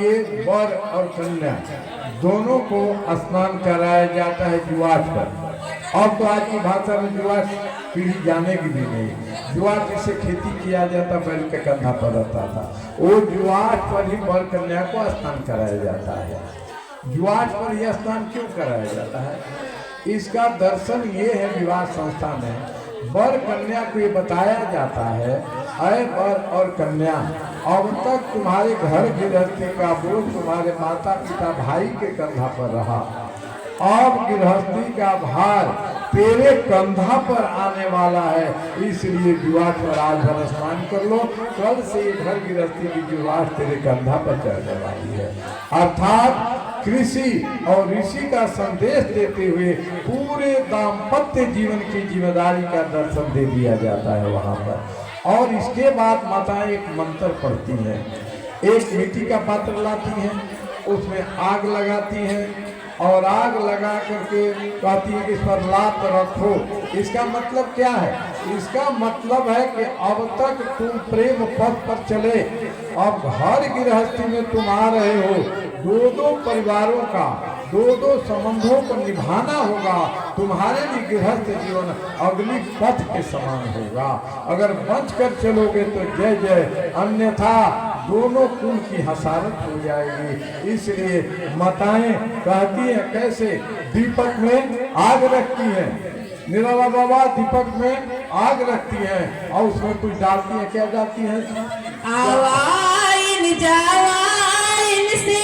ये वर और कन्या दोनों को स्नान कराया जाता है जुआट पर। अब तो आज की भाषा में जुआट पीढ़ी जाने की भी नहीं। जुआट जिसे खेती किया जाता बैल के कंधा पर रहता था, वो जुआट पर ही वर कन्या को स्नान कराया जाता है। जुआट पर यह स्नान क्यों कराया जाता है? इसका दर्शन ये है, विवाह संस्था में वर कन्या को ये बताया जाता है, अरे वर और कन्या, अब तक तुम्हारे घर गृहस्थी का बोझ तुम्हारे माता पिता भाई के कंधा पर रहा, अब गृहस्थी का भार तेरे कंधा पर आने वाला है, इसलिए जुआट पर आज भर स्नान कर लो, कल से घर गृहस्थी की जुआट तेरे कंधा पर चढ़ने वाली है। अर्थात कृषि और ऋषि का संदेश देते हुए पूरे दाम्पत्य जीवन की जिम्मेदारी का दर्शन दे दिया जाता है वहाँ पर। और इसके बाद माताएं एक मंत्र पढ़ती हैं, एक मिट्टी का पात्र लाती हैं, उसमें आग लगाती हैं और आग लगा करके कहती है कि इस पर लात रखो। इसका मतलब क्या है? इसका मतलब है कि अब तक तुम प्रेम पथ पर चले, अब हर गृहस्थी में तुम आ रहे हो, दो दो परिवारों का दो दो संबंधों को निभाना होगा, तुम्हारे लिए गृहस्थ जीवन अग्नि पथ के समान होगा। अगर बच कर चलोगे तो जय जय, अन्यथा दोनों कुल की हसारत हो जाएगी। इसलिए माताएं कहती हैं, कैसे? दीपक में आग रखती हैं, निराला बाबा दीपक में आग रखती हैं और उसमें कुछ डालती हैं। क्या डालती हैं? आवाइन जावाइन से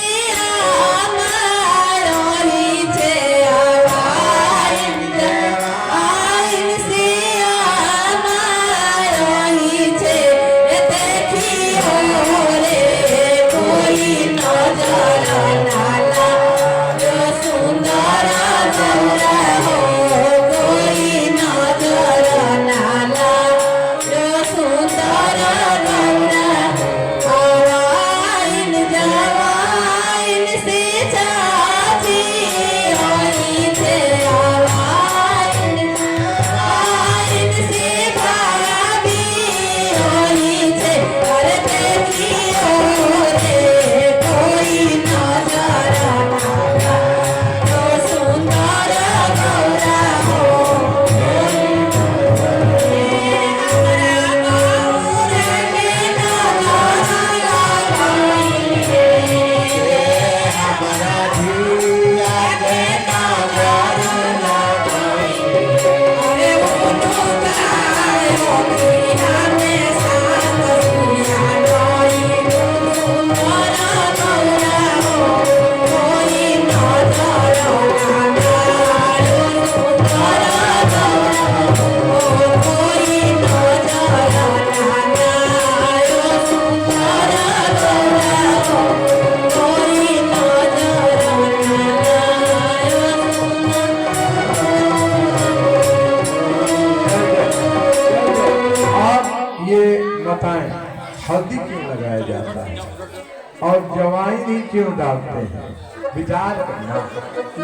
और जवाइन ही क्यों डालते हैं? विचार करना।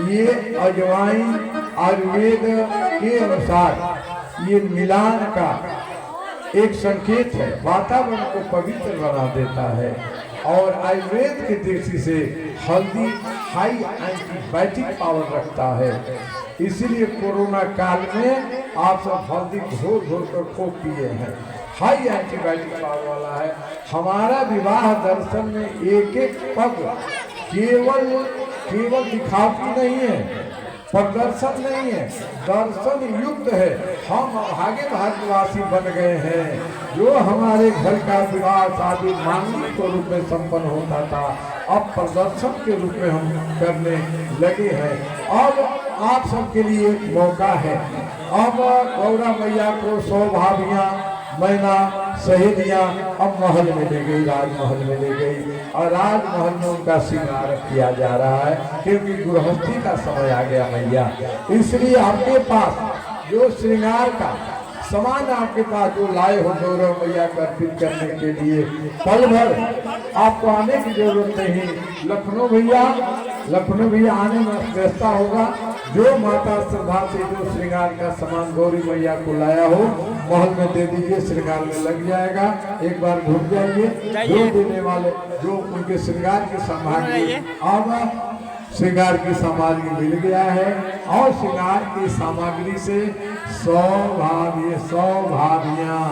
ये अजवाइन आयुर्वेद के अनुसार ये मिलान का एक संकेत है, वातावरण को पवित्र बना देता है। और आयुर्वेद की दृष्टि से हल्दी हाई एंटीबायोटिक पावर रखता है, इसीलिए कोरोना काल में आप सब हल्दी घोर घोर कर खूब पिए हैं। हाई एंटीबायोटिक पावर वाला है। हमारा विवाह दर्शन में एक एक पग केवल दिखावटी नहीं है, प्रदर्शन नहीं है, दर्शन युक्त है। हम भागे भारतवासी बन गए हैं। जो हमारे घर का विवाह शादी मांगलिक के रूप में संपन्न होता था, अब प्रदर्शन के रूप में हम करने लगे हैं। अब आप सबके लिए मौका है। अब गौरा मैया को 100 भाभियाँ मैना सहेलियाँ अब महल में ले गई, राजमहल में ले गई, और राजमहल में उनका श्रृंगार किया जा रहा है, क्योंकि गृहस्थी का समय आ गया मैया। इसलिए आपके पास जो श्रृंगार का सामान आपके पास जो लाए हो गौरव मैया को अर्पित करने के लिए, पल भर आपको आने की जरूरत नहीं। लखनऊ भैया आने में व्यवस्था होगा। जो माता श्रद्धा से जो श्रृंगार का सामान गौरी मैया को लाया हो, महल में दे दीजिए, श्रृंगार में लग जाएगा। एक बार घूम जाइए, जो देने वाले जो उनके श्रृंगार की सामग्री, अब श्रृंगार की सामग्री मिल गया है। और श्रृंगार की सामग्री से 100 भाभियाँ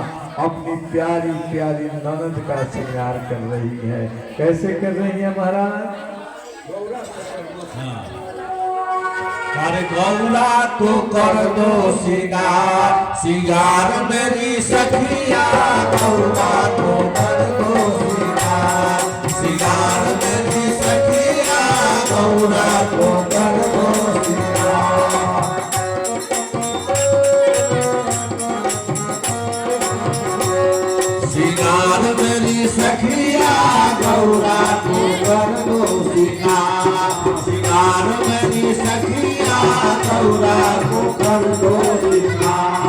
अपनी प्यारी प्यारी ननद का श्रृंगार कर रही है। कैसे कर रही है महाराज? अरे गौरा तो कर दो श्रृंगार, श्रृंगार मेरी सखिया। गौरा तो कर दो श्रृंगार, श्रृंगार मेरी सखिया। गौरा तो कर दो श्रृंगार, श्रृंगार मेरी सखिया। गौरा तो कर दो श्रृंगार, श्रृंगार मेरी सखिया। गौरा को कर दो श्रृंगार,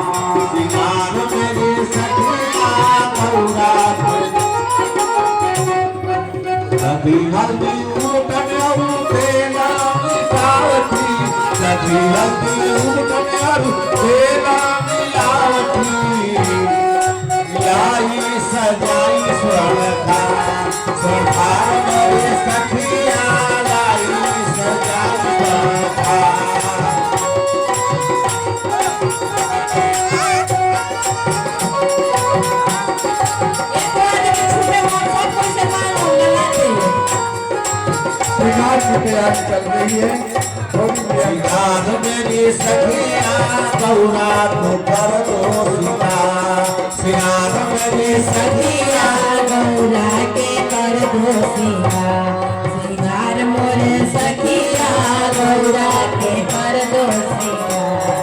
श्रृंगार मेरी सखिया। गौरा को कभी हल्दी उठन और तेला मिलावटी, कभी हल्दी उठन और तेला मिलावटी। लाई सजाई स्वर्णधार, स्वर्णधार मेरी सखिया। लाई सजाई स्वर्णधार, श्रृंगार की तैयारी चल रही है। श्रृंगार मेरी सखिया। गौरा को कर दो श्रृंगार, श्रृंगार मेरी सखिया। गौरा के कर दो श्रृंगार मोरे सखिया। गौरा के कर दो श्रृंगार।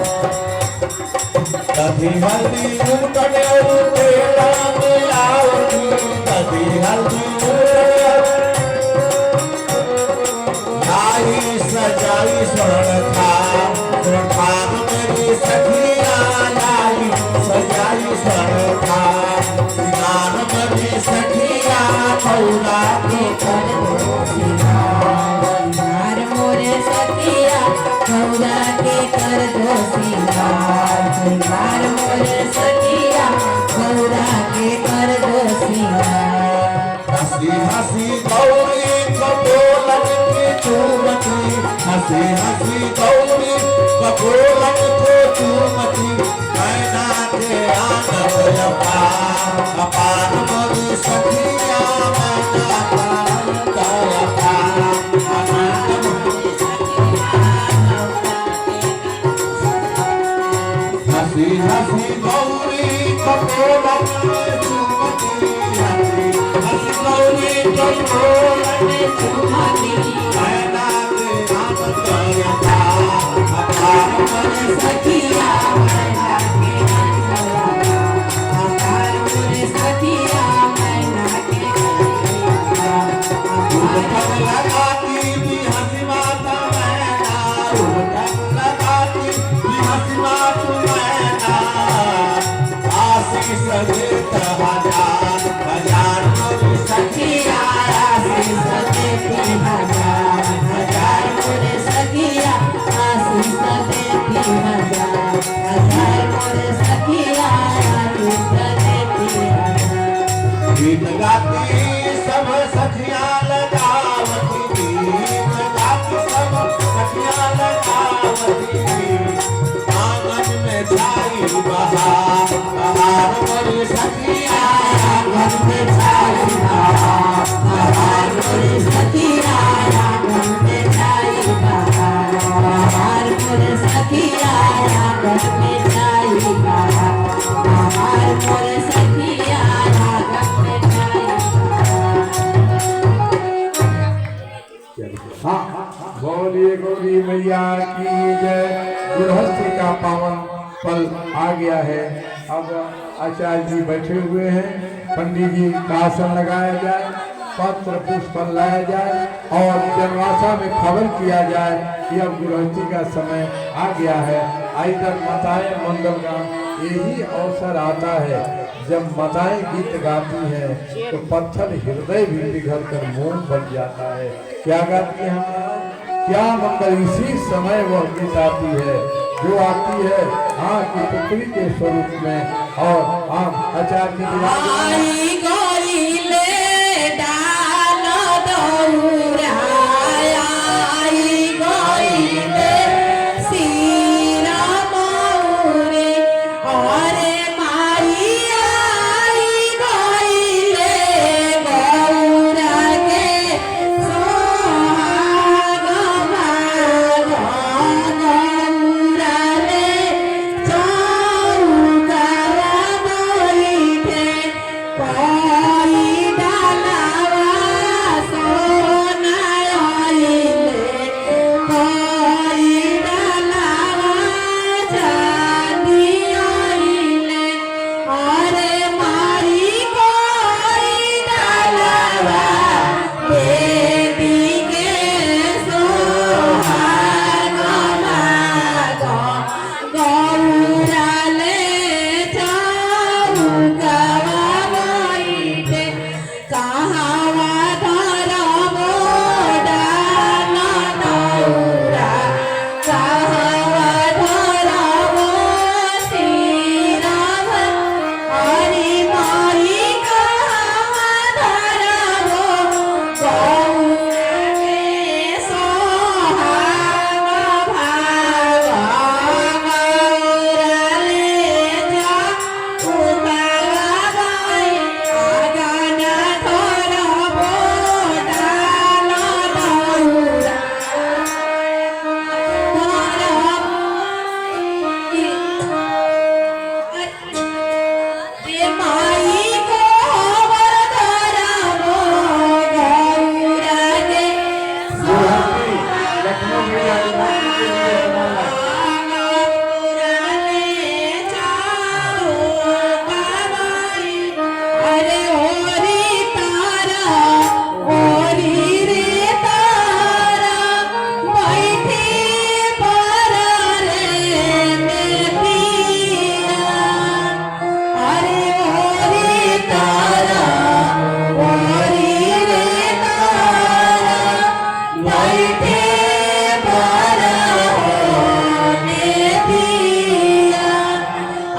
कभी हल्दी उठन और तेला मिलावटी, कभी हल्दी लाई सजाई स्वर्णधार, स्वर्णधार मेरी सखिया। लाई सजाई स्वर्णधार, श्रृंगार मेरी सखिया। गौरा के कर दो श्रृंगार मोरे सखिया। गौरा के कर दो श्रृंगार मोरे सखिया। गौरा के कर दो श्रृंगार। हंसी हंसी गौरी कपोलन की चूमती, हंसी हंसी गौरी कपोलन को चूमती। मैना के आनंद अपार, अपार मोरी सखिया। मैना का आनंद अपार, आनंद मोरी सखिया। हंसी हंसी गौरी कपोलन की चूमती, हंसी हंसी गौरी कपोलन की चूमती। मैना के आनंद अपार, अपार मोरी सखिया। मैना के अपार मोरे सखिया। मैना के उठन लगाती भी हंसी माता मैना, उठन लगाती भी हंसी माता मैना। आशीष देत हजार हजार मोरी सखिया। आशीष सखियां लगावती गीत गाती सब सखियां लगावती गीत आंगन में छाई बहार बहार मोरी सखियां आंगन में छाई बहार बहार मोरे सखिया आंगन में छाई बहार बहार मोरे सखिया आंगन में छाई बहार बहार मोरे सखिया आंगन में छाई हाँ, बोलिए गौरी मैया की जय। गृहस्थी का पावन पल आ गया है। अब आचार्य जी बैठे हुए हैं, पंडित जी का आसन लगाया जाए, पत्र पुष्प लाया जाए और जनवासा में खबर किया जाए कि अब गृहस्थी का समय आ गया है। इधर माताएं मंगल गान, यही अवसर आता है जब माताएं गीत गाती हैं तो पत्थर हृदय भी पिघल कर मोम बन जाता है। क्या गाती हैं? क्या मंगल इसी समय वह गीत आती है जो आती है हाँ की पुत्री के स्वरूप में। और हाँ आचार्य जी आई गोरी ले डाल दौरा आई गोरी ले सीरा मौरे अरे माई आई गोरी ले गौरा के सोहाग भाग गौरा ले चौका बैठे कोई डालावा सोना आइले कोई डालावा चांदी आइले अरे माई कोई डालावा बेटी के सोहाग भाग गौरा ले चौका बैठे कहावा धरबो डाल दौरा कहावा धरबो सिरव हरि माई कहावा धरबो गौरा के सोहाग भाग गौरा ले जा उतारा बाई आगन धरबो डाल दौरा रे माई को धरबो गौरा के लखनऊ मैया की भक्ति के लिए बनाना। अरे ओरी तारा ओरी रे तारा बैठी पर रे मेरिया अरे ओरी तारा ओरी रे तारा बैठे पर मेरिया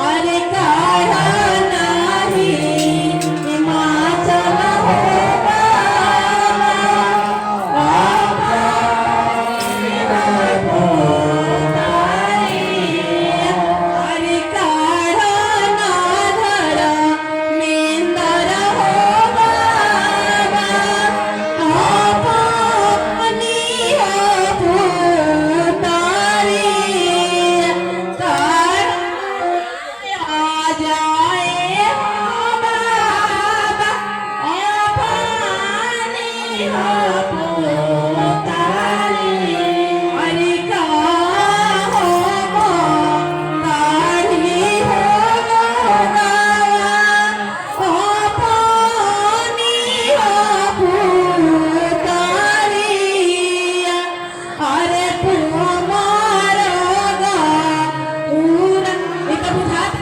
अरे काढ़ा नाही हिमाचल हो अरे काढ़ा ना धर मेंदर हो बाबा अपनी हो भूतारी आ जाए बाबा अपनी हो भूतारी अरे का हो तारी हो गावा अपनी हो भूतारी अरे मारोगा पूरा इतना बुझात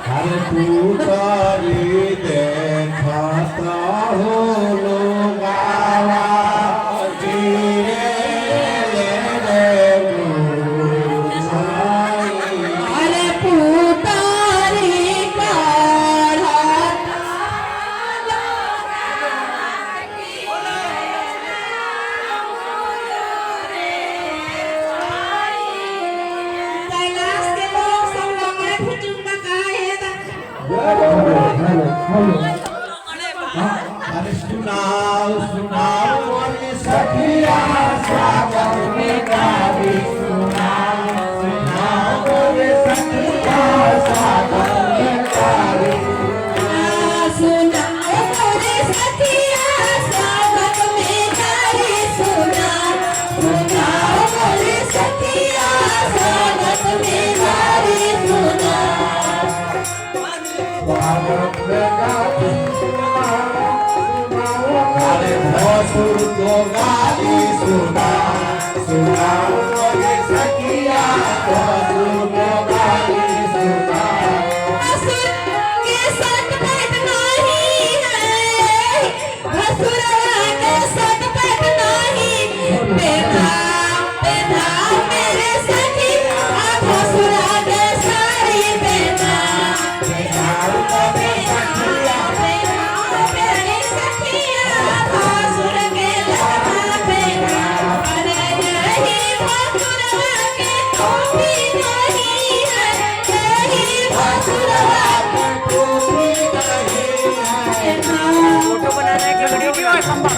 हर पुतारी देखता हो लोगावा जीरे ले गुसाई अरे पुतारी काढ़ा अरे सुनाओ सुनाओ मोरी सखिया स्वागत में गारी सुनाओ सुनाओ मोरी सखिया स्वागत में गारी सुनाओ मोरे सखिया स्वागत में गारी सुनाओ मोरे सखिया स्वागत में गारी स्वागत में गारी अरे भसुर को गाली सुनाओ मोरी सखिया भसुर को गाली सुनाओ असुर के सट पैट नहीं है असुर के सट पैट नहीं बेटा बेटा मेरे सखी अब असुर के सारी बेटा बेटा बेटा मेरे सखिया असुर के लगा बेटा अरे यही असुर के टोपी नहीं है यही असुर फोटो बनाने के वीडियो है खंबा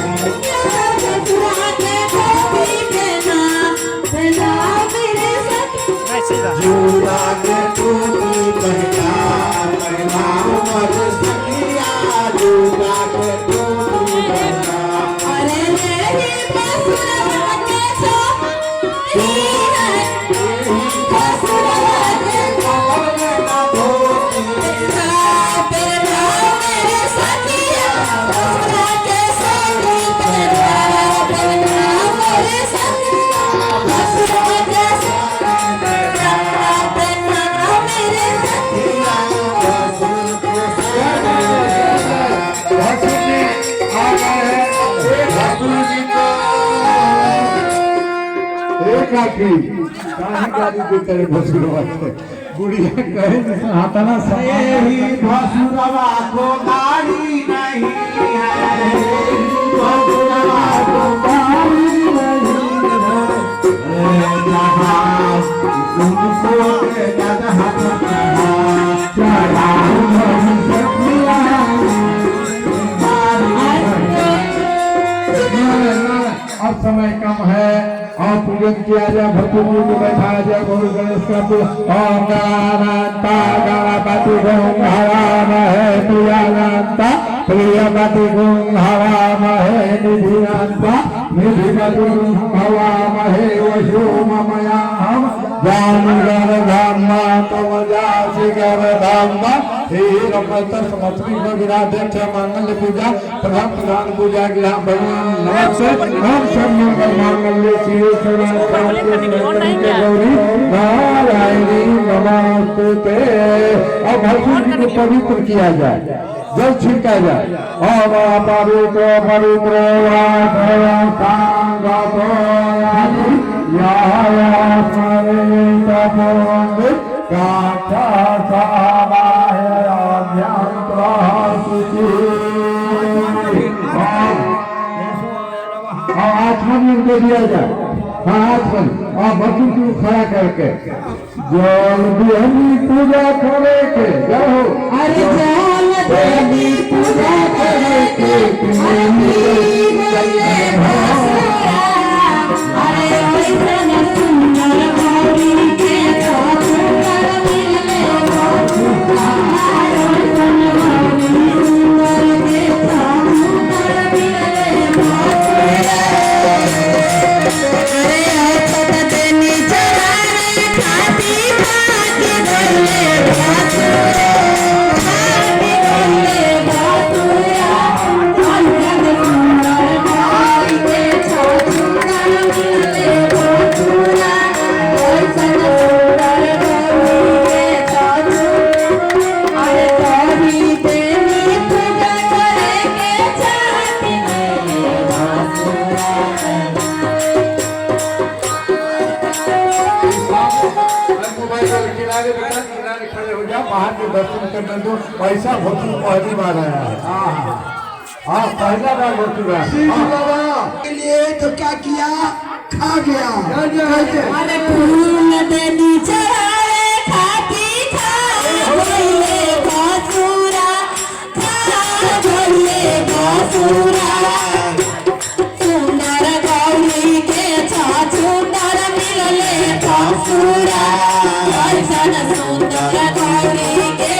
सीधा जूड़ा के टूटी पहचान पहनाओ मोरी सखिया जूड़ा के टूटी पहचान काकी काहे गाली देते रे भसुरवा के बुढ़िया कहे जैसे हाथाना यही भसुरवा को गाड़ी नहीं है भसुरवा को गाड़ी नहीं है जहाँ तुमको के जगह चढ़ाओ मोरी सखिया अब समय कम है और पूजन किया जाए भक्तों को बैठाया जाए गौर गणेश का ओम गणानान्ता गणपति गों हवामहे प्रियानान्ता प्रियपति गों हवामहे निधिनान्ता निधिपति गों हवामहे वशोममया हम जानुगरधामा तमजासिगरधामा रमतर समस्ती को विराध्यक्ष मंगल पूजा प्रधान पूजा गिरा भगवान नमस्ते हम सब मंगल मांगल्य शिव गौरी नारायणी नमस्ते। और भगवान जी को पवित्र किया जाए जल छिड़का जाए और पवित्र पवित्र आचमन दे दिया जाए आचमन और बच्चों को खड़ा करके जल देवी पूजा करे के जाओ अरे जल देवी पूजा करे के अरे ऐसन सुंदर गौरी के सुंदर मिले ऐसन गौरी सुंदर के सुंदर मिले अरे औसत देनी चढ़ाने खाती भाग्य गले भातुरा भाग्य गले भातुरा अंजन सुंदर भाई के सुंदर मिले भातुरा ऐसन सुंदर गौरी के साधु अरे कभी देवी पूजा करे के चाहती मिले भातुरा किनारे बेटा किनारे खड़े हो जा बाहर के दर्शन करने दो ऐसा भोजू पहली बार आया है हाँ पहला बार भोजू आया के लिए तो क्या किया खा गया अरे फूल देनी चढ़ाए खाती खा भोले भासुरा खा भोले भसुरा सुंदर गौरी के सुंदर मिलले भसुरा ऐसन सुंदर गौरी के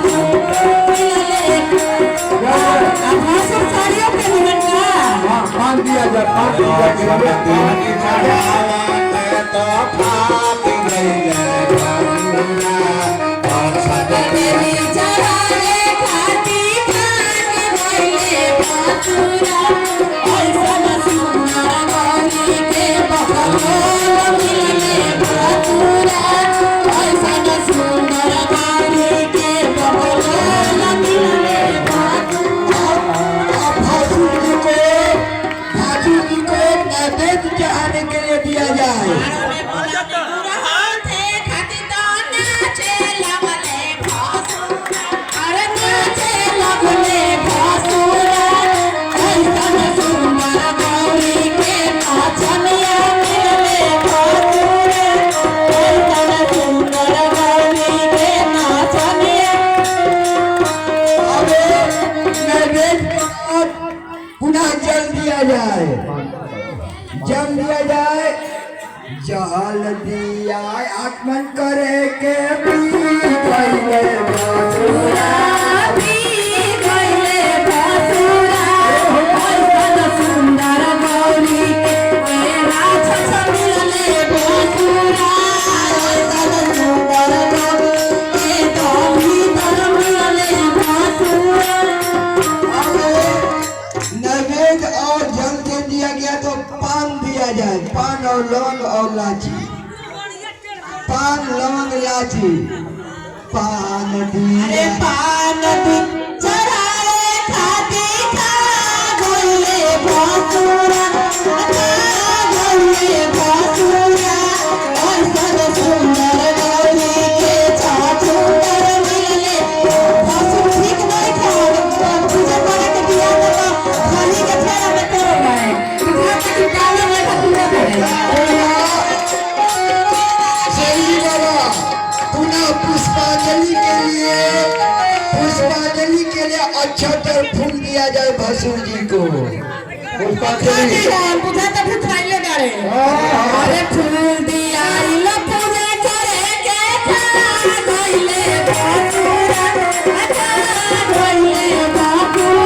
मिलले भसुर साड़ियों पे मिलता हाँ, पान दिया जाए, पान दिया जाए। की चढ़ावत तो खाती गईले भसुरा और सदा देवी चढ़ावे खाती खान गईले भसुरा ऐसन सुंदर गौरी के बकलोल मिलले भसुरा ऐसन सुंदर गौरी के बकलोल मिलले भसुरा भासुर जी को नैवेद्य चढ़ाने के लिए दिया जाए नैवेद्य पुनः जल दिया जाए जल दिया जाए जल दिया आत्मन करे के पी गईले भसुरा सुंदर गौरी के राक्षस मिलले भसुरा सुंदर गौरी के भीतर मिलले भसुरा नैवेद्य और जल दे दिया गया तो पान दिया जाए पान और लौंग और लाची पान लौंग लाची पान दिया अरे पान चढ़ाए खाती खा गईले भसुरा गईले भसुरा ऐसन सुंदर गौरी के सुंदर मिलले भसुर ठीक नहीं था पूजा करे के दिया तो खाली के फेरा में तो गए पूजा के काले में पूजा करे सही बाबा पुनः पुष्पांजलि के लिए अक्षतर फूल दिया जाए भसुर जी को पुष्पांजलि पूजा तो फिर खाइले करे अरे फूल दिया इला पूजा करे के गईले भसुरा गईले भसुरा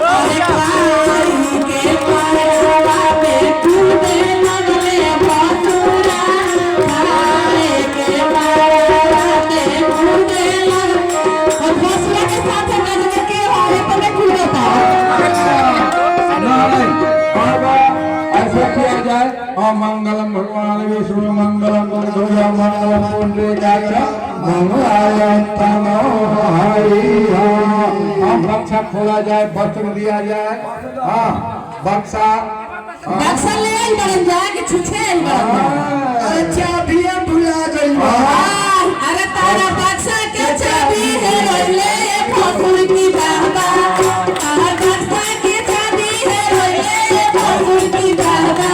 अरे पाई के परवा पे कूदे लगले भसुरा पाई के परवा पे कूदे लगले और भसुरा के साथ नजर के हारे पर कूदता नहीं, अब ऐसा किया जाए मंगलम भगवान विष्णु मंगलम गुरुदेव मंगलम पुंडरीकाक्ष मंगलाय तनो हरि हम बक्सा खोला जाए वस्त्र दिया जाए हाँ बक्सा बक्सा ले आई बड़न जाए कि छुछे आई बड़न अरे चाबी भुला गई अरे तारा बक्सा के चाबी है रोले भसुर की बाबा तारा बक्सा के चाबी है रोले भसुर की बाबा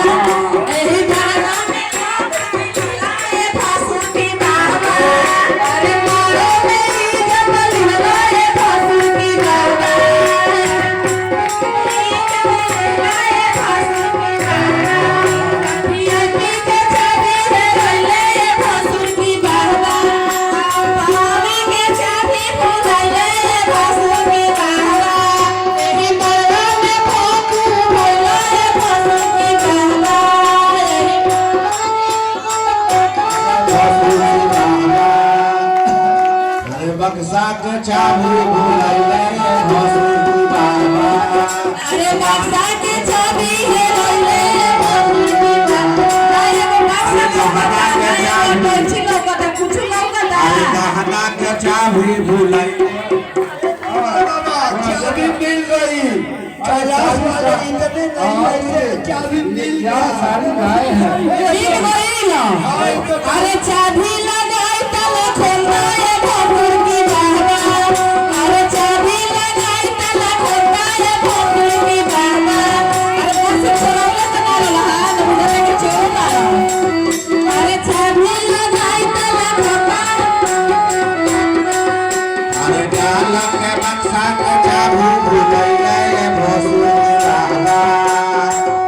एही बाबा में लाए भसुर की बाबा अरे मारो मेरी जबल लाए भसुर की बाबा लाए भसुर की बाबा VIP के चाबी है रोले भसुर की बाबा पानी के चाबी भुलाइले भसुर की बाबा एही बलवा में भोकू भोले भसुर की बाबा अरे बक्सा के चाबी भुलाइले भसुर की बाबा अरे बक्सा के चाबी है रोले भसुर की बाबा अरे बक्सा को बता गया पंछी लोगता कुछ लोगता अरे गहना के चाबी भुलाई चाबी मिल गई कैलाश वाले इतने नहीं ऐसे चाबी मिल क्या सारी गाय है मिल गई ना अरे चाबी लगाई तल खोलवाए भसुर की बाबा अरे चाबी लगाई तल खोलवाए भसुर की बाबा अरे भसुर छोड़ले तो ना हाथ मुझे के छोड़ मारो अरे चाबी लगाई तल खोलवाए अरे डाल के बक्सा बक्सा के चाबी भूलैले भसुर की बाबा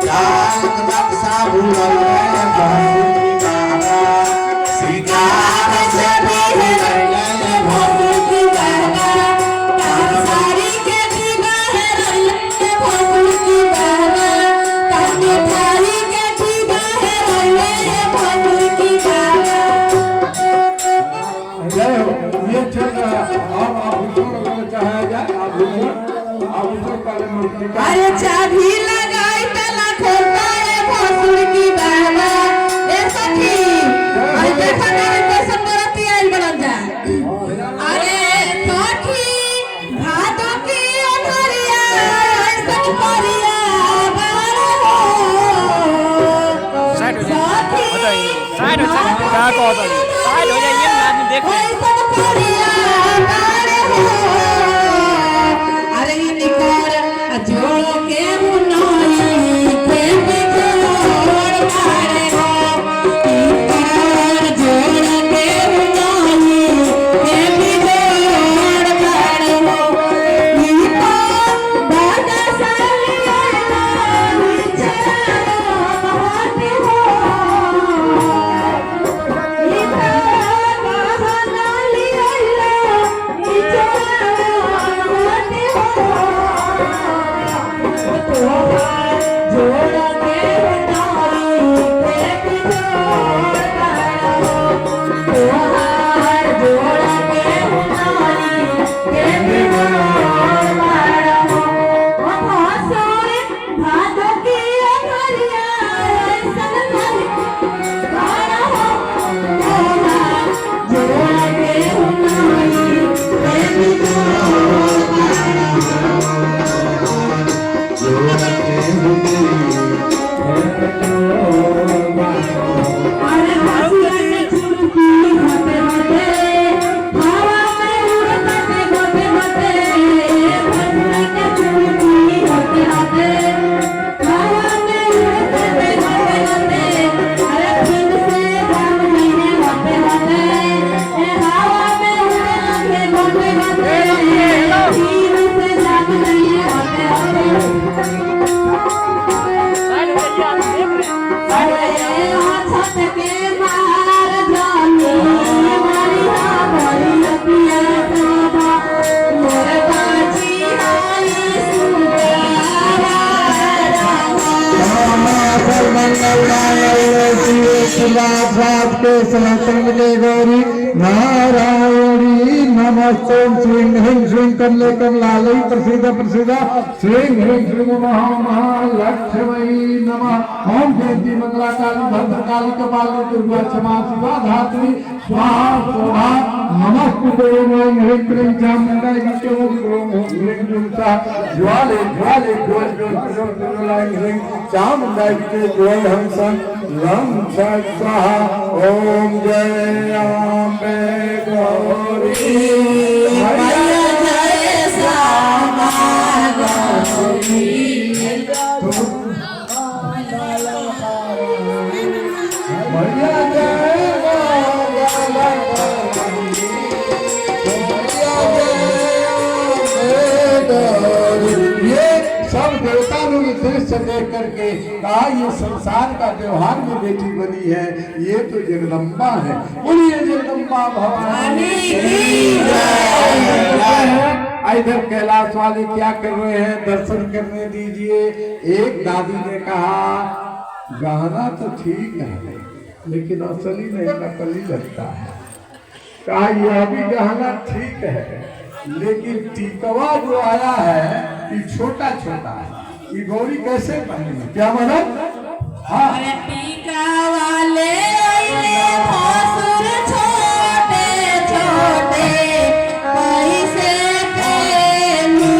डाक बक्सा भूलैले भसुर की बाबा सिंगार से भी भूलैले भसुर की बाबा साड़ी के दीवा है रोले भसुर की बाबा ताने थाली के दीवा है रोले भसुर की बाबा जय हो। ये चल रहा है। अब आभूषण अगर चाहा जाए आभूषण पहले मूर्ति का अरे चाबी लगाई तला खोलता है भसुर की बाबा ए सखी आई देखा तेरे कैसे बरती आइल बनल जा अरे सखी भादो की अनहरिया ऐसन परिया बारो साइड हो जाइए सखी बताइए साइड हो जाइए क्या को साइड हो जाइए ना आदमी देख रहे हैं। ऐसन परिया बारो अरे निकर जोड़ के मुनाई के बिजोड़ बारे हो निकर जोड़ के मुनाई के बिजोड़ बारे हो निकर बाजा सालिया नीचे होती हो निकर बहाना लिया नीचे होती हो जोड़ के नाई के बिजोड़ बारो तोहार जोड़ के नाई के बिजोड़ बारो ओ भसुर भादो की अनहरिया ऐसन परिया बारो तोहार जोड़ के नाई के बिजोड़ अरे भसुर के चुटकी होते होते हवा में उड़ते होते होते भसुर के चुटकी होते होते हवा में उड़ते होते होते अरे फिर से हम नहीं होते होते हवा में उड़ते होते होते फिर से हम नहीं होते होते साइड हो जाइए आदमी देख रहे हैं। अरे छत के मार जानी मारिया भरिया पिया बाबा मोर बाजी आई सुतारा के सनातन विजय गौरी नारायणी नमस्ते श्री ह्रीं श्रीं कमले कमलालय प्रसिद्ध प्रसिद्ध श्री ह्रीं श्रीं महालक्ष्मी नमः ओम जयंती मंगला काली भद्रकाली कपाली दुर्गा क्षमा शिवा धात्री स्वाहा शोभा नमस्ते ओम ह्रीं क्लीं चामुंडा विष्णु ओम ह्रीं क्लीं ज्वाले ज्वाले ज्वल ज्वल ज्वल ह्रीं चामुंडा विष्णु ज्वल हंसन लम स्वाहा ओम जय अम्बे गौरी मैया जय श्यामा गौरी मैया जय मंगला गौरी मैया जय अम्बे गौरी। ये सब देवता लोग दृश्य देख करके कहा ये संसार का व्यवहार में बेटी बनी है, ये तो जगदम्बा है। बोलिए जगदम्बा भवानी की जय। इधर कैलाश वाले क्या कर रहे हैं, दर्शन करने दीजिए। एक दादी ने कहा गहना तो ठीक है लेकिन असली नहीं नकली लगता है। कहा यह भी गहना ठीक है लेकिन टीकवा जो आया है ये छोटा छोटा है, ये गौरी कैसे पहनेगी? क्या मतलब? हाँ अरे टीका वाले आइले भसुर छोटे छोटे पैसे देनी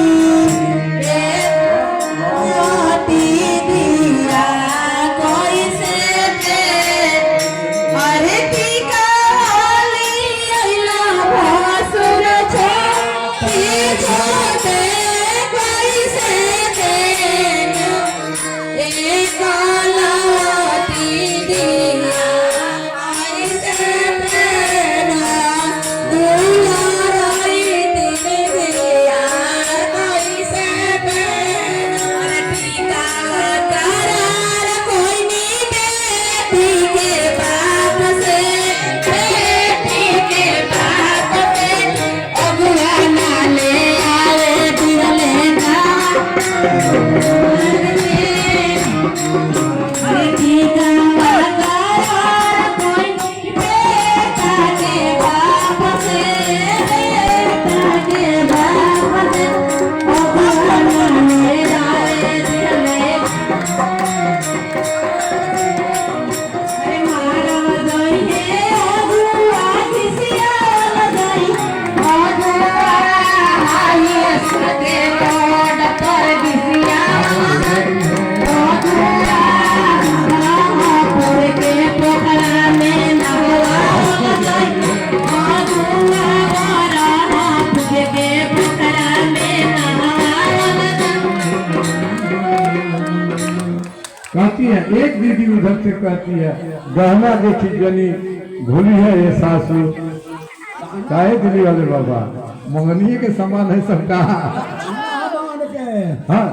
मोती दिया कैसे दे। अरे टीका वाली आइला भसुर छोटे छोटे पैसे देनी एक लाती दिया के रोड पर बिसिया रामपुर के पोखरा में नहवावल रामपुर के पोखरा में नहवावल कहती है एक दीदी उधर से कहती है गहना देखी जनी भूली है ये सासू काहे दिली वाले बाबा मंगनी के समान है सबका हाँ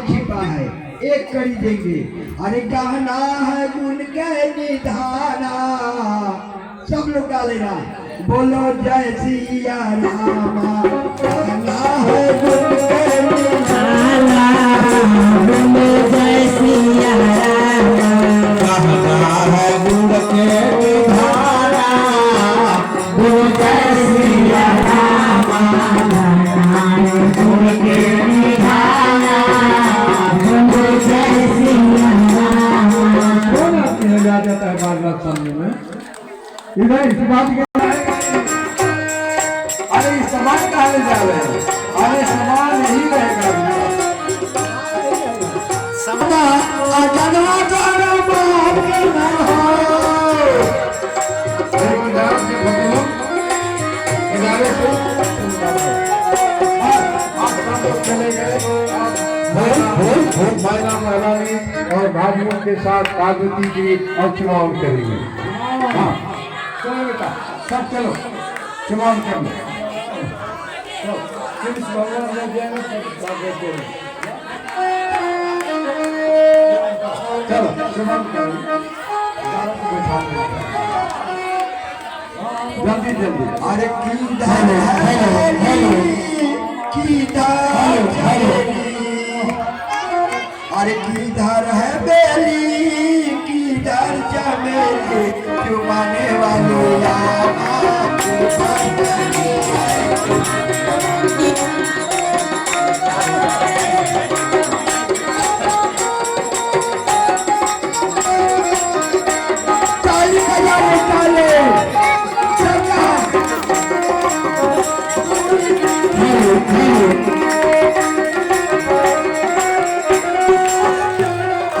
छिपा है एक करी देंगे। अरे गहना है गुण के निधाना, सब लोग गा लेना, बोलो जय सिया रामा। गहना है गुण के निधाना, बोलो जय सिया रामा। गहना है गुण के निधाना, बोलो जय सिया रामा। गुण के निधाना, बोलो जय सिया रामा। कौन आपकी आ जाता है बार बार सामने में इधर इस बात के अरे इस सामान कहाँ ले जा रहे हैं? अरे सामान यही रहेगा। जनवा करो बाप के नाम हो। देखो ध्यान से बोलो, किनारे से आप सब लोग चले गए। मैना महरानी और भाइयों के साथ पार्वती जी और चुनाव करेंगे। हाँ चलो बेटा सब चलो चुनाव कर लो। कृष्ण भगवान ने जाने सब देते हैं। चलो चुनाव कर लो। जल्दी जल्दी। अरे किधर है किधर अरे किधर है बेली किधर चमेली चुमाने वाले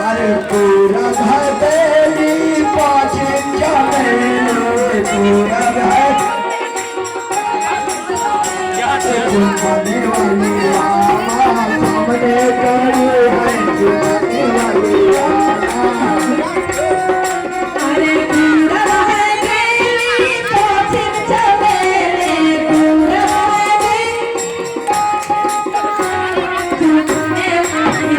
अरे पूरा घर बेली पाँच चमेली पूरा घर चुमाने वाली सामने करी है चुमाने वाली अरे पूरा है बेली पश्चिम चमेली पूरा है चुमने वाली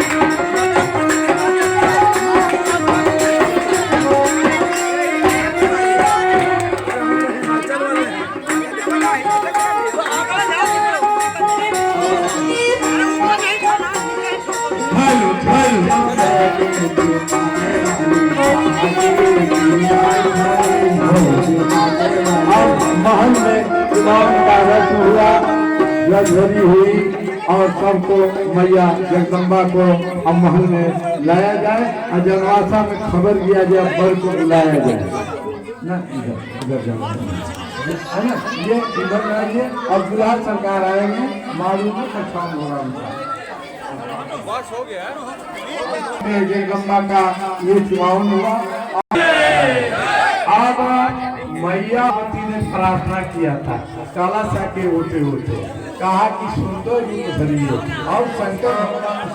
महल में चुनाव का रस हुआ, जगधरी हुई और सबको मैया जगदम्बा को अब महल में लाया जाए और जनवासा में खबर दिया जाए बर को बुलाया जाए ना। इधर जाओ है ना, ये इधर आइए और दुल्हा सरकार आएंगे मालूम है परेशान हो रहा उनका। जगदम्बा का ये चुनाव हुआ। अब मैयावती ने प्रार्थना किया था कलशा के होते होते, कहा कि सुंदर रूप धरिए और शंकर भगवान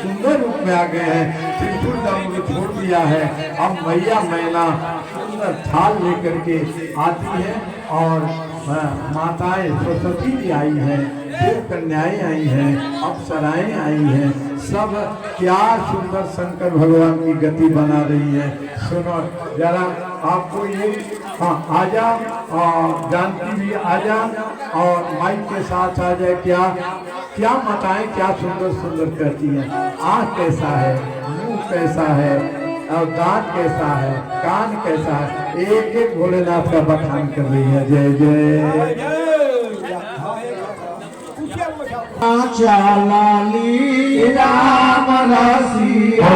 सुंदर रूप में आ गए हैं, त्रिशूल दंड छोड़ दिया है। अब मैया मैना सुंदर थाल लेकर के आती है और माताएं सरस्वती जी आई हैं, फिर कन्याएं आई हैं, अप्सराएं आई हैं, सब क्या सुंदर शंकर भगवान की गति बना रही है। सुनो जरा आपको ये आजा और जानती भी आजा और माइक के साथ आ जाए। क्या क्या माताएं क्या सुंदर सुंदर कहती हैं। आँख कैसा है, मुंह कैसा है और दांत कैसा है, कान कैसा है, एक एक भोलेनाथ का बखान कर रही है। जय जय चालाली राम रसिया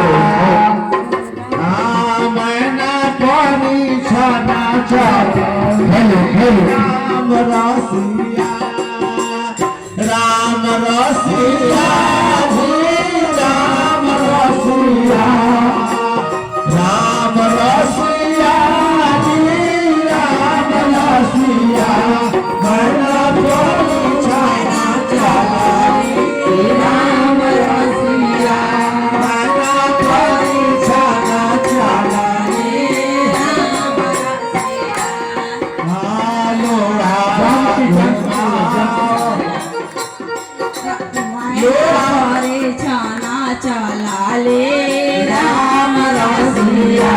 मैना पानी छाना चाला राम रसिया राम रसिया राम रसिया राम रसिया राम रसिया बड़ा बोली छाना चलानी राम रसिया बड़ा बोली छाना चलानी हालो हमारे छाना चला ले राम रसिया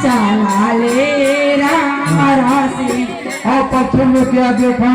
चला ले राम रसिया। और पश्चिम में क्या देखा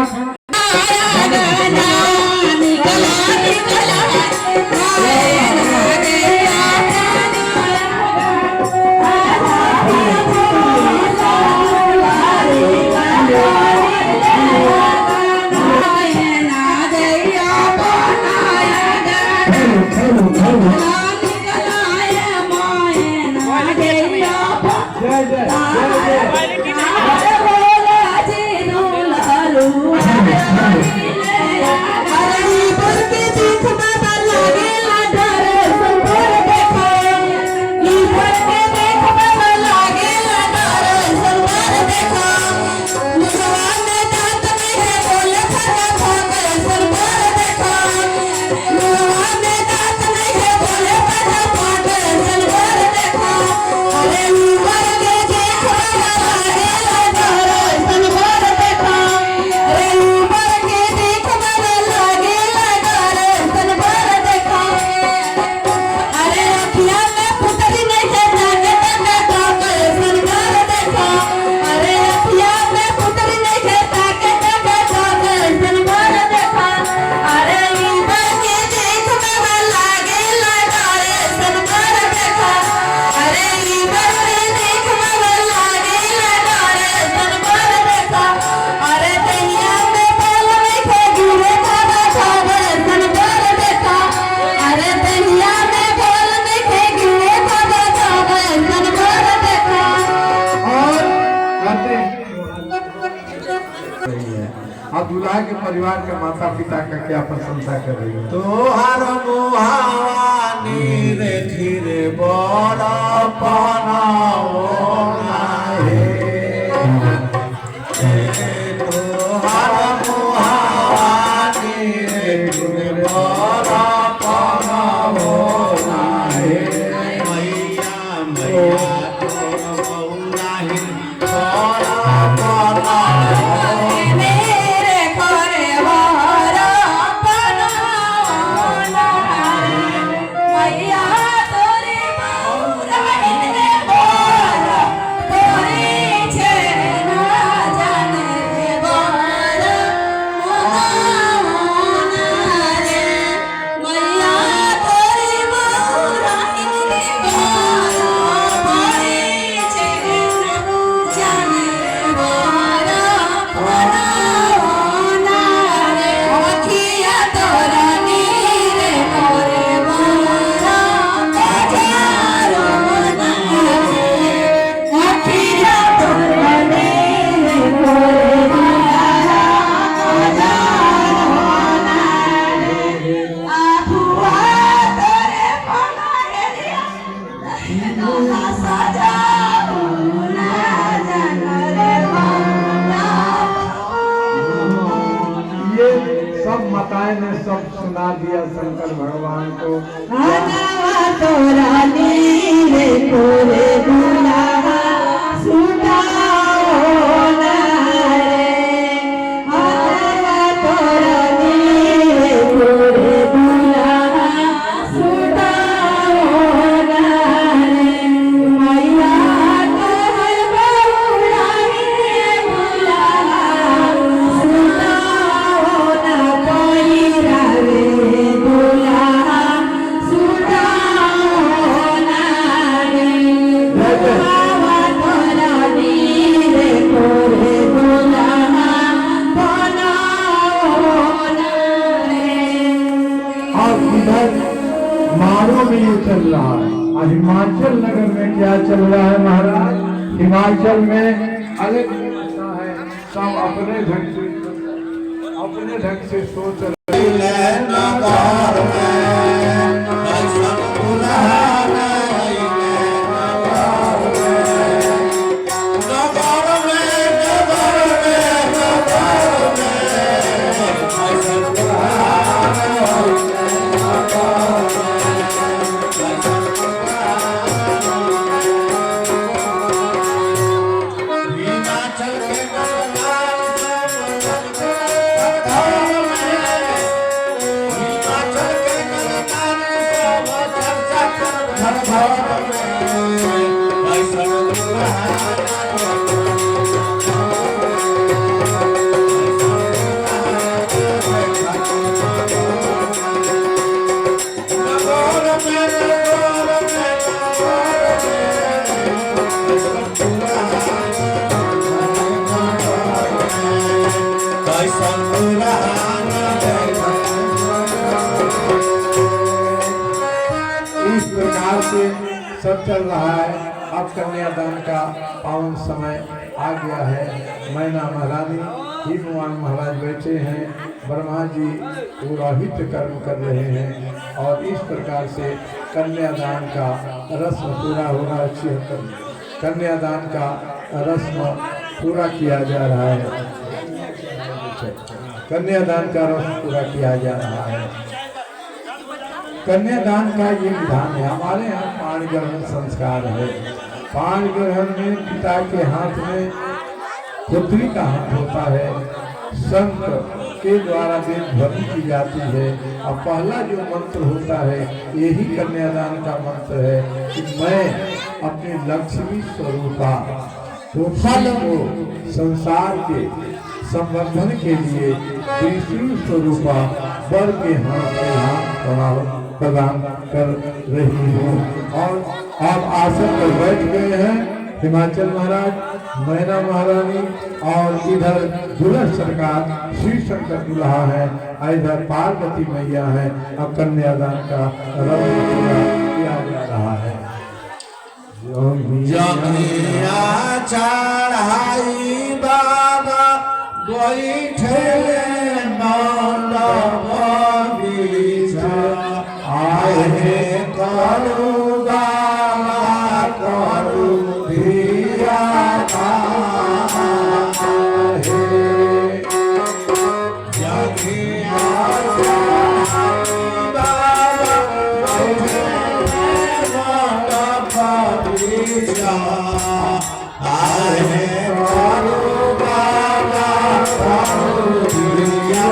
अब दूल्हा के परिवार के माता पिता का क्या प्रशंसा कर रही है तोहर मुहावानी रे धीरे बड़ा पनाओ तोहर मुहावानी रे धीरे बड़ा पनाओ मैया मैया सब माताएं ने सब सुना दिया शंकर भगवान को सुनाओ ये चल रहा है। और हिमाचल नगर में क्या चल रहा है महाराज? हिमाचल में अलग है, सब अपने ढंग से सोच रहे इस प्रकार से सब चल रहा है। अब कन्यादान का पावन समय आ गया है। मैना महारानी ही भगवान महाराज बैठे हैं, ब्रह्मा जी पुरोहित कर्म कर रहे हैं और इस प्रकार से कन्यादान का रस्म पूरा हो रहा है। कन्यादान का रस्म पूरा किया जा रहा है। कन्यादान का रस्म पूरा किया जा रहा है। कन्यादान का ये विधान है। हमारे यहाँ पाणी ग्रहण संस्कार है। पाणी ग्रहण में पिता के हाथ में पुत्री का हाथ होता है। संत के द्वारा वेद ध्वनि की जाती है और पहला जो मंत्र होता है यही कन्यादान का मंत्र है कि मैं अपने लक्ष्मी स्वरूपा पुत्री को संसार के संवर्धन के लिए विष्णु स्वरूपा वर के हाथ में हाथ प्रदान कर रही हूँ। और आप आसन पर बैठ गए हैं। हिमाचल महाराज, मैना महारानी और इधर दुल्हा सरकार श्री शंकर दुल्हा है, इधर पार्वती मैया है। अब कन्यादान का रस्म पूरा किया जा रहा है। जमिया चढ़ाई बाबा बैठे मंडप बीच आए करू बाबा करू धिया जमिया चढ़ाई बाबा बैठे मंडप बीच आए करू बाबा करू धिया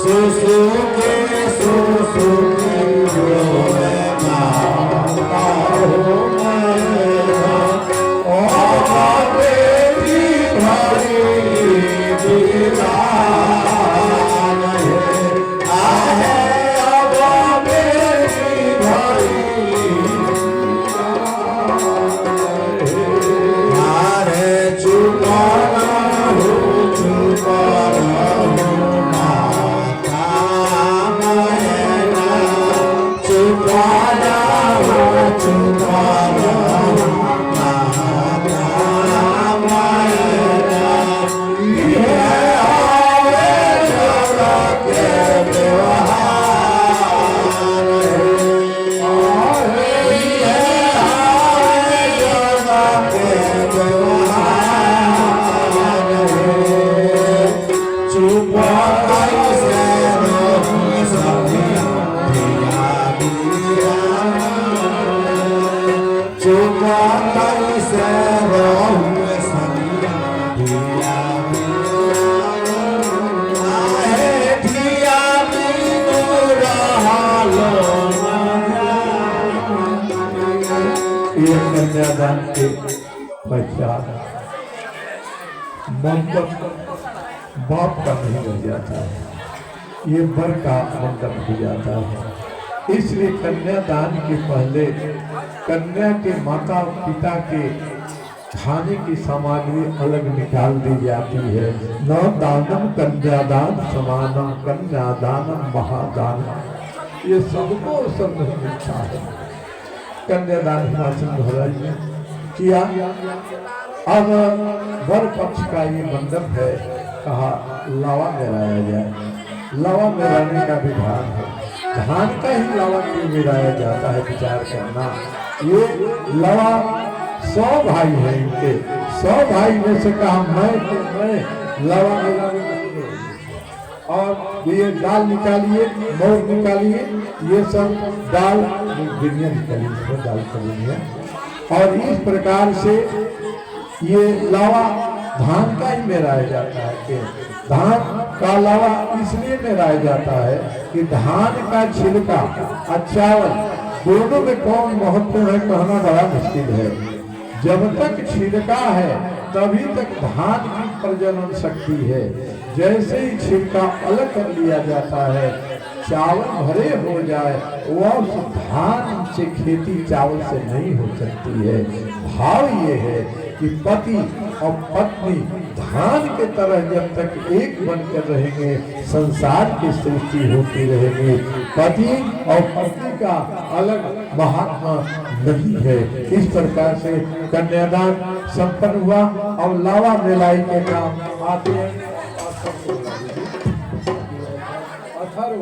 Susuke, susuke, ये कन्यादान के पश्चात मंडप बाप का नहीं रह जाता है, ये बर का मंडप हो जाता है। इसलिए कन्यादान के पहले कन्या के माता पिता के खाने की सामग्री अलग निकाल दी जाती है। न दानम कन्यादान समानम कन्यादानम महादानम, ये सबको सब नहीं मिलता है। कन्यादान हिमाचल महाराज ने किया। अब वर पक्ष का ये मंडप है, कहा लावा मेराया जाए। लावा मेराने का विधान है, धान का ही लावा क्यों मेराया जाता है विचार करना। ये लावा 100 भाई है, इनके 100 भाई में से कहा मैं लावा मेराने और ये दाल निकालिए, मोर निकालिए, ये सब दाल गिनिया निकाली, इसमें दाल करिए। और इस प्रकार से ये लावा धान का ही मेराया जाता है कि धान का लावा इसलिए मेराया जाता है कि धान का छिलका और चावल दोनों में कौन महत्वपूर्ण है कहना बड़ा मुश्किल है। जब तक छिलका है तभी तक धान की प्रजनन शक्ति है। जैसे ही छिलका अलग कर लिया जाता है, चावल भरे हो जाए, वह धान से खेती चावल से नहीं हो सकती है। भाव ये है कि पति और पत्नी धान के तरह जब तक एक बनकर रहेंगे, संसार की सृष्टि होती रहेगी। पति और पत्नी का अलग महात्मा नहीं है। इस प्रकार से कन्यादान संपन्न हुआ। और लावा मेलाई के काम आते हैं अथर्व।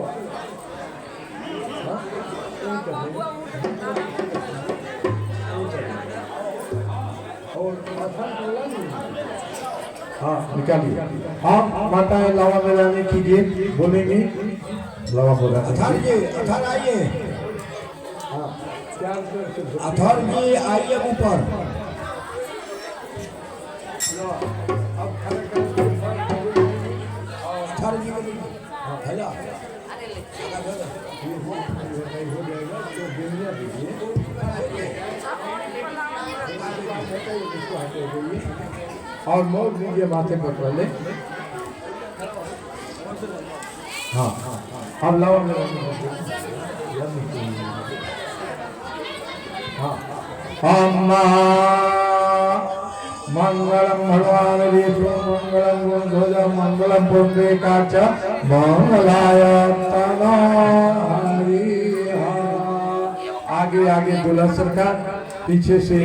हाँ निकालिए। हाँ माताएं लावा मेलाने कीजिए, बोलेंगे लावा बोला। अथर आइए, अथर जी आइए ऊपर। अथर जी हेलो और मोर दीजिए माथे पर पहले। हाँ अब लाओ मेरा। हाँ मंगलम भगवान विष्णु मंगलम गुणध्वज मंगलम पुंडरीकाक्ष मंगलाय तनोहरि। आगे आगे दूल्हा सरकार, पीछे से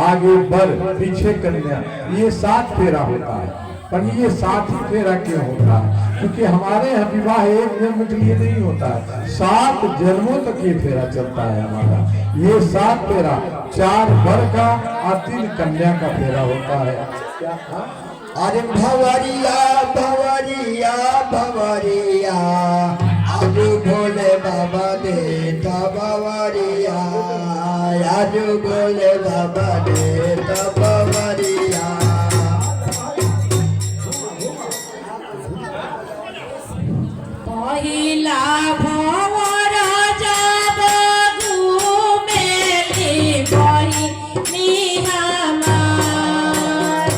आगे बर, पीछे कन्या। ये 7 फेरा होता है। पर ये 7 ही फेरा क्यों होता है? क्योंकि हमारे यहाँ विवाह एक जन्म के लिए नहीं होता है, 7 जन्मों तक ये फेरा चलता है हमारा। ये 7 फेरा, 4 बर का और 3 कन्या का फेरा होता है। क्या? अरे भवरिया भवरिया भवरिया, आज भोले बाबा देता भवरिया, आज भोले बाबा देता भवरिया। पहिला भवर जब घुमेली बहिनी हमार,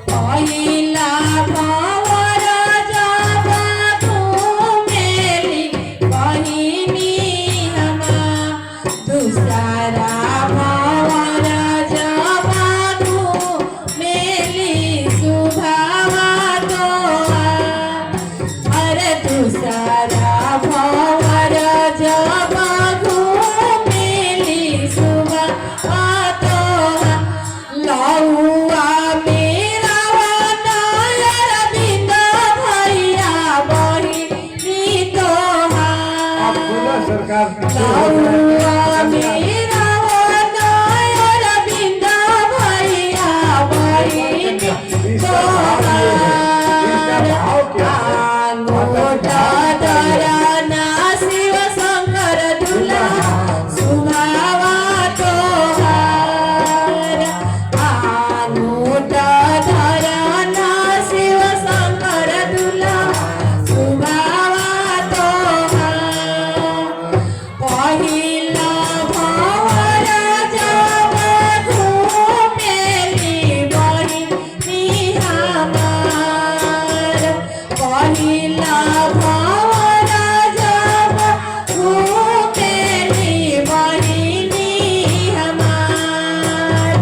पहिला भवर जब घुमेली बहिनी हमार, दूसरा भवर जब घुमेली सुभावा तोहार, अरे दूसरा भवर जब घुमेली सुभावा तोहार, लौआ मेरा नयर बिंद भैया बहिनी तोहार, सरकार लौआ मेरा नयर बिंद भैया बहिनी तोहार। मोठा धरणा शिव शंकर तुला सुभावा तो हार मोठा धरणा शिव शंकर तुला सुभावा तो हार पहिला भवर जब घुमेली बहिनी हमार पहिला भवर जब घुमेली बहिनी हमार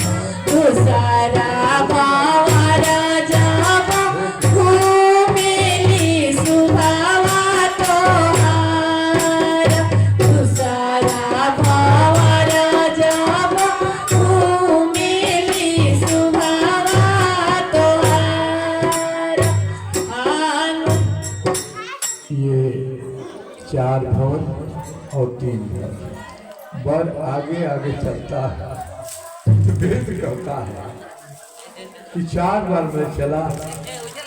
दूसरा भवर जब घुमेली सुभावा तोहार दूसरा भवर जब घुमेली सुभावा तोहार ये 4 भवन और 3 भवन। वर आगे आगे चलता है तो वेद कहता है कि 4 बार मैं चला,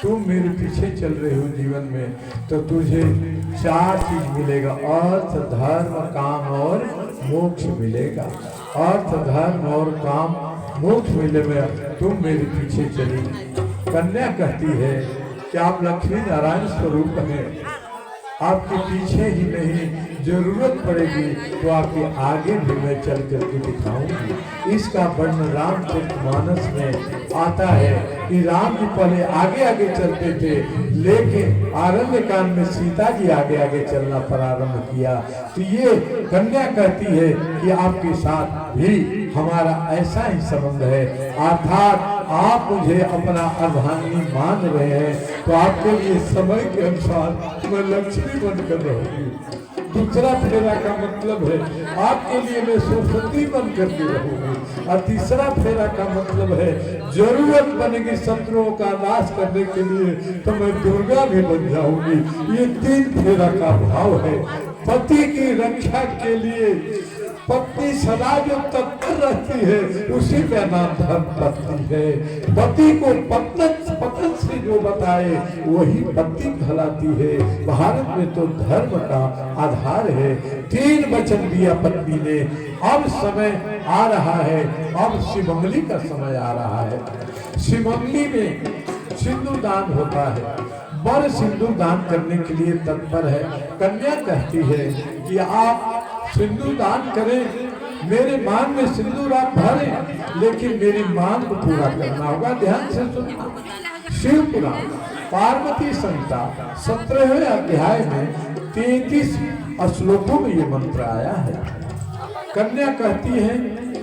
तुम मेरे पीछे चल रहे हो जीवन में, तो तुझे 4 चीज मिलेगा, अर्थ धर्म काम और मोक्ष मिलेगा। अर्थ धर्म और काम मोक्ष मिले में तुम मेरे पीछे चली। कन्या कहती है कि आप लक्ष्मी नारायण स्वरूप हैं, आपके पीछे ही नहीं, जरूरत पड़ेगी तो आपके आगे भी मैं चल करके दिखाऊंगी। इसका वर्णन रामचरितमानस में आता है कि राम जी पहले आगे आगे चलते थे, लेकिन आरण्यकांड में सीता जी आगे आगे चलना प्रारंभ किया। तो ये कन्या कहती है कि आपके साथ भी हमारा ऐसा ही संबंध है, अर्थात आप मुझे अपना अर्धांगिनी मान रहे हैं, तो आपके लिए समय के अनुसार मैं लक्ष्मी बनकर रहूंगी। दूसरा फेरा का मतलब है आपके लिए मैं सरस्वती बन करके रहूंगी। और तीसरा फेरा का मतलब है जरूरत बनेगी शत्रुओं का नाश करने के लिए तो मैं दुर्गा भी बन जाऊंगी। ये 3 फेरा का भाव है। पति की रक्षा के लिए पत्नी सदा जो तत्पर रहती है उसी का नाम धर्म पत्नी है। पति को पतन से जो बताए वही पत्नी कहलाती है। भारत में तो धर्म का आधार है। 3 वचन दिया पत्नी ने। अब समय आ रहा है, अब शिवमंगली का समय आ रहा है। शिवमंगली में सिंदूर दान होता है। वर सिंदूर दान करने के लिए तत्पर है। कन्या कहती है कि आप सिंदूर दान करें, मेरे मांग में सिंदूर आप भरें, लेकिन मेरी मांग को पूरा करना होगा। ध्यान से सुनना। शिव पुराण पार्वती संहिता 17वें अध्याय में 33 श्लोकों में ये मंत्र आया है। कन्या कहती है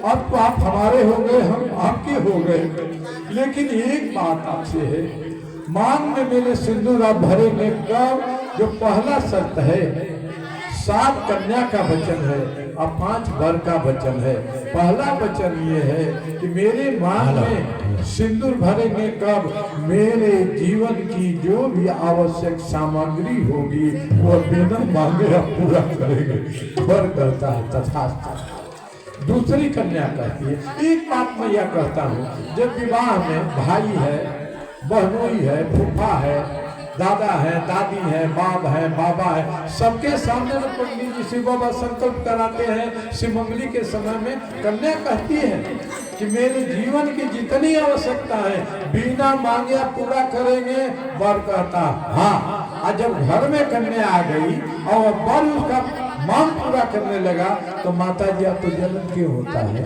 अब तो आप हमारे हो गए, हम आपके हो गए, लेकिन एक बात आपसे है, मांग में मेरे सिंदूर आप भरेंगे कब? जो पहला शर्त है, 7 कन्या का वचन है और 5 वर का वचन है। पहला वचन ये है कि मेरे मांग में सिंदूर भरेंगे कब? मेरे जीवन की जो भी आवश्यक सामग्री होगी वो बिना मांगे आप पूरा करेंगे। वर कहता है तथास्तु। दूसरी कन्या कहती है, एक बात मैं यह कहता हूँ, जब विवाह में भाई है, बहनोई है, फूफा है, दादा है, दादी है, बाप है, बाबा है, सबके सामने में पंडित जी शिव बाबा संकल्प कराते हैं। शिवमंगली के समय में कन्या कहती है कि मेरे जीवन की जितनी आवश्यकता है बिना मांगे आप पूरा करेंगे। वर कहता हाँ। और जब घर में कन्या आ गई और वर उसका मांग पूरा करने लगा तो माता जी आपको जन्म क्यों होता है?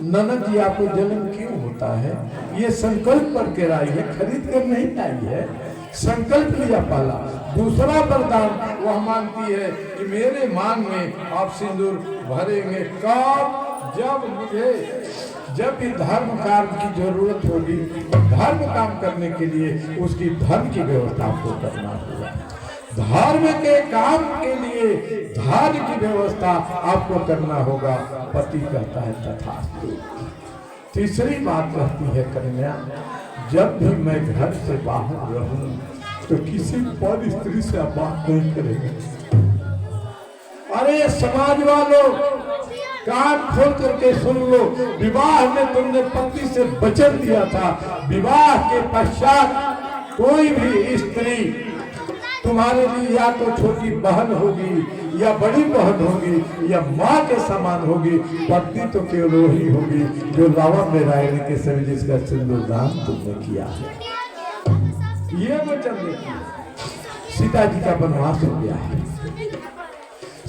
ननद जी आपको जन्म क्यों होता है? ये संकल्प करके लाई है, खरीद कर नहीं लाई है। संकल्प लिया पहला। दूसरा वरदान वह मांगती है कि मेरे मांग में आप सिंदूर भरेंगे कब? जब भी धर्म काम की जरूरत होगी, धर्म काम करने के लिए उसकी धन की व्यवस्था आपको करना होगा। धर्म के काम के लिए धन की व्यवस्था आपको करना होगा। पति कहता है तथास्तु। तीसरी बात कहती है कन्या, जब भी मैं घर से बाहर रहूं तो किसी पर स्त्री से आप बात नहीं करेंगे। अरे समाज वालों, कान खोल करके सुन लो, विवाह में तुमने पति से वचन दिया था, विवाह के पश्चात कोई भी स्त्री तुम्हारे लिए या तो छोटी बहन होगी या बड़ी बहन होगी या माँ के समान होगी। पत्नी तो केवल वही होगी जो रावण में रायण के समय जिसका सिंदूरदान तुमने किया है। ये वचन देखिए, सीता जी का वनवास हो गया है।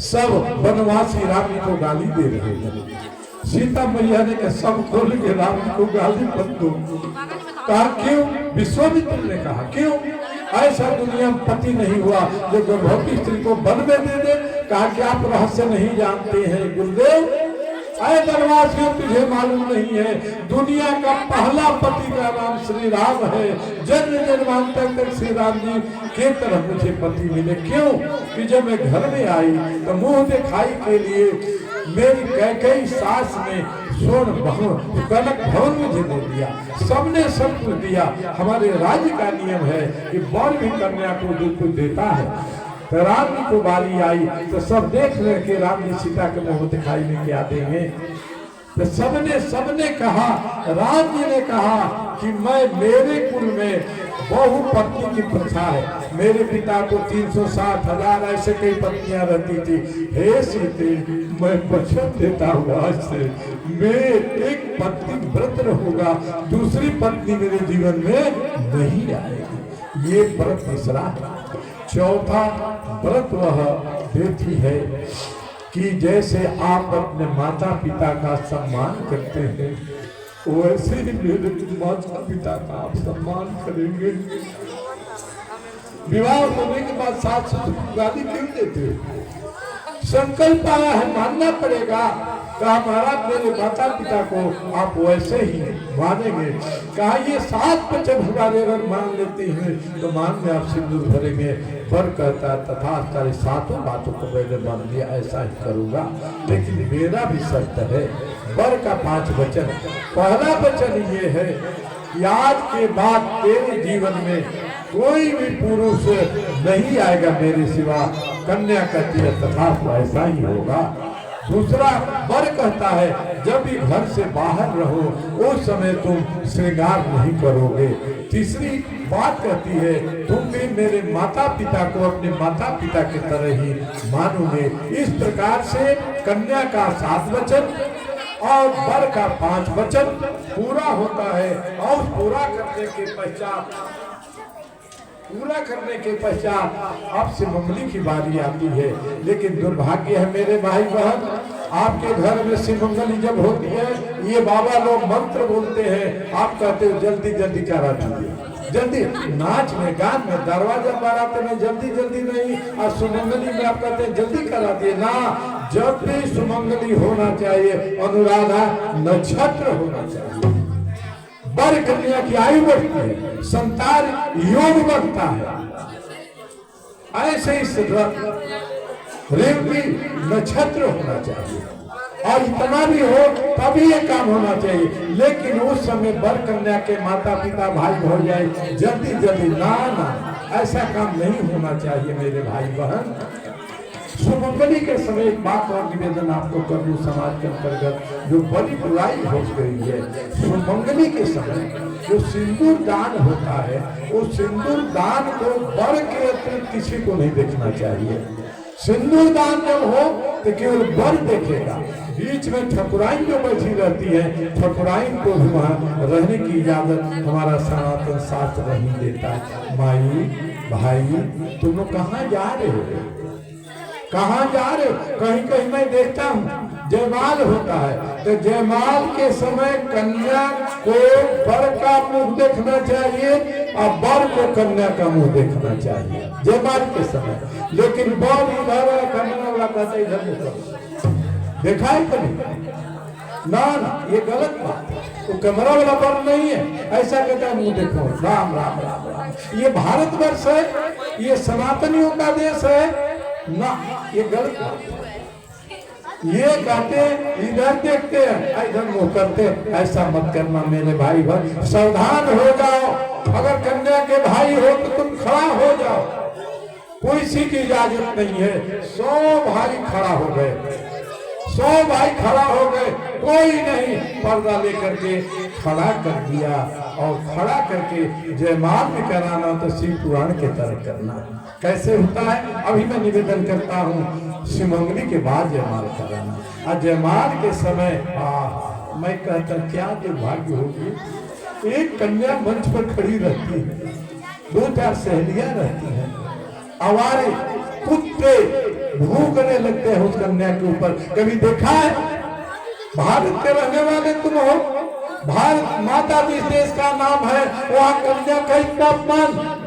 सब वनवासी राम जी को गाली दे रहे हैं। सीता मैया ने कहा सब खोल के राम जी को गाली मत दो। कहा क्यों? विश्वामित्र ने कहा क्यों? ऐसा दुनिया में पति नहीं हुआ जो गर्भवती स्त्री को वन में दे दे। कहा कि आप रहस्य नहीं जानते हैं गुरुदेव, अरे वनवासियों तुझे मालूम नहीं है, दुनिया का पहला पति का नाम श्री राम है। जन्म जन्मांतर तक श्री राम जी के तरह मुझे पति मिले। क्यों? कि जब मैं घर में आई तो मुंह दिखाई के लिए मेरी कैकेयी सास ने स्वर्ण भवन कनक भवन मुझे दे दिया। सबने सब कुछ दिया। हमारे राज्य का नियम है कि वर भी कन्या को जो कुछ देता है। तो राम जी को बारी आई तो सब देख रहे कि राम जी सीता के मुंह दिखाई में क्या देंगे। तो सबने कहा, राम जी ने कहा कि मैं मेरे कुल में बहु पत्नी की प्रथा है। मेरे पिता को 360,000 ऐसे कई पत्नियां रहती थी। हे सीते, मैं वचन देता हूँ आज से मैं एक पत्नी व्रत रहूंगा, दूसरी पत्नी मेरे जीवन में नहीं आएगी। ये व्रत तीसरा है। चौथा व्रत वह देती है कि जैसे आप अपने माता पिता का सम्मान करते हैं वैसे ही मेरे माता पिता का आप सम्मान करेंगे। विवाह होने के बाद सास ससुर गाली क्यों देते हो? संकल्प आया है, मानना पड़ेगा। कहा महाराज मेरे माता पिता को आप वैसे ही मानेंगे। कहा ये 7 वचन हमारे अगर मान लेते हैं तो मान में आप सिंदूर भरेंगे। वर कहता तथा सारी 7 बातों को मैंने मान लिया, ऐसा ही करूंगा। लेकिन मेरा भी शर्त है। वर का 5 वचन। पहला वचन ये है कि आज के बाद तेरे जीवन में कोई भी पुरुष नहीं आएगा मेरे सिवा। कन्या कहती है तथा ऐसा ही होगा। दूसरा वर कहता है जब भी घर से बाहर रहो उस समय तुम श्रृंगार नहीं करोगे। तीसरी बात कहती है तुम भी मेरे माता पिता को अपने माता पिता की तरह ही मानोगे। इस प्रकार से कन्या का 7 वचन और वर का 5 वचन पूरा होता है। और पूरा करने के पश्चात अब से मंगली की बारी आती है। लेकिन दुर्भाग्य है मेरे भाई बहन, आपके घर में सिमंगली जब होती है ये बाबा लोग मंत्र बोलते हैं, आप कहते हो जल्दी जल्दी करा दीजिए। जल्दी नाच में गान में दरवाजा बारात में जल्दी जल्दी नहीं, और सुमंगली में आप कहते हैं जल्दी करा दिए ना। जब भी सुमंगली होना चाहिए अनुराधा नक्षत्र होना चाहिए। वर कन्या की आयु बढ़ती है, संतान योग बढ़ता है। ऐसे ही रेवती नक्षत्र होना चाहिए और इतना भी हो तभी ये काम होना चाहिए। लेकिन उस समय वर कन्या के माता पिता भाई भौजाई जल्दी जल्दी ना ऐसा काम नहीं होना चाहिए मेरे भाई बहन। सुमंगली के समय एक बात और निवेदन आपको कर दूं समाज के अंतर्गत जो बड़ी बुराई हो गई है। सुमंगली के समय जो सिंदूर दान होता है उस सिंदूर दान को वर के अतिरिक्त किसी को नहीं देखना चाहिए। सिंदूर दान जब हो तो केवल वर देखेगा। बीच में ठकुराइन जो बैठी रहती है ठकुराइन को भी वहाँ रहने की इजाजत हमारा सनातन शास्त्र नहीं देता। माई भाई तुम लोग कहाँ जा रहे हो? कहाँ जा रहे हो? कहीं कहीं मैं देखता हूँ जयमाल होता है तो जयमाल के समय कन्या को वर का मुंह देखना चाहिए और वर को कन्या का मुंह देखना चाहिए जयमाल के समय। लेकिन वर इधर कन्या वाला कहता है इधर देखा है कभी? ना ये गलत बात है। तो कैमरा वाला वर नहीं है, ऐसा कहता है मुंह देखो राम राम राम राम। ये भारतवर्ष है, ये सनातनियों का देश है ना, ये गलत बात है। ये कहते इधर देखते हैं इधर मुंह करते, ऐसा मत करना मेरे भाई बहन। सावधान हो जाओ। अगर कन्या के भाई हो तो तुम खड़ा हो जाओ, कोई सी की इजाजत नहीं है। 100 भाई खड़ा हो गए, 100 भाई खड़ा हो गए, कोई नहीं पर्दा लेकर के खड़ा कर दिया और खड़ा करके जयमाल में कराना तो शिव पुराण के तरह करना। कैसे होता है अभी मैं निवेदन करता हूँ। सुमंगली के बाद जयमाल कराना और जयमाल के समय मैं कहता क्या दुर्भाग्य होगी। एक कन्या मंच पर खड़ी रहती है, 2-4 सहेलियां रहती हैं, आवारे कुत्ते भूखने लगते हैं उस कन्या के ऊपर। कभी देखा है? भारत के रहने वाले तुम हो, भारत माता जिस देश का नाम है वहां कन्या का इतना अपमान,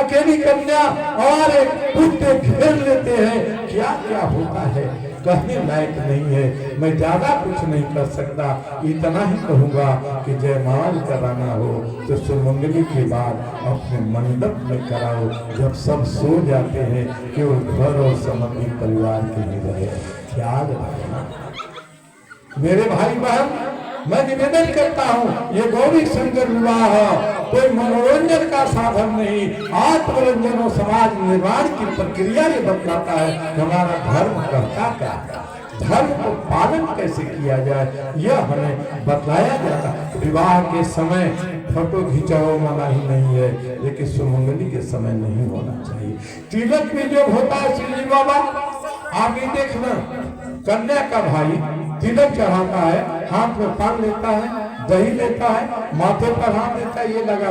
अकेली कन्या और कुत्ते घेर लेते हैं। क्या क्या होता है कहने लायक नहीं है। मैं ज्यादा कुछ नहीं कर सकता, इतना ही कहूंगा कि जयमाल कराना हो तो सुमंगली के बाद अपने मंडप में कराओ। जब सब सो जाते हैं केवल घर और संबंधी परिवार के लिए रहे। ख्याल रखना मेरे भाई बहन, मैं निवेदन करता हूँ ये गौरी शंकर विवाह कोई मनोरंजन का साधन नहीं, आत्मरंजन और समाज निर्माण की प्रक्रिया ये बतलाता है कि हमारा धर्म कहता क्या है, धर्म को पालन कैसे किया जाए यह हमें बतलाया जाता है। विवाह के समय फोटो खिंचाओ मना ही नहीं है, लेकिन सुमंगली के समय नहीं होना चाहिए। तिलक भी जो होता है श्री बाबा आप ये देखना, कन्या का भाई तिलक चढ़ाता है, हाथ में पान लेता है, दही लेता है, माथे पर हाथ देता है, ये लगा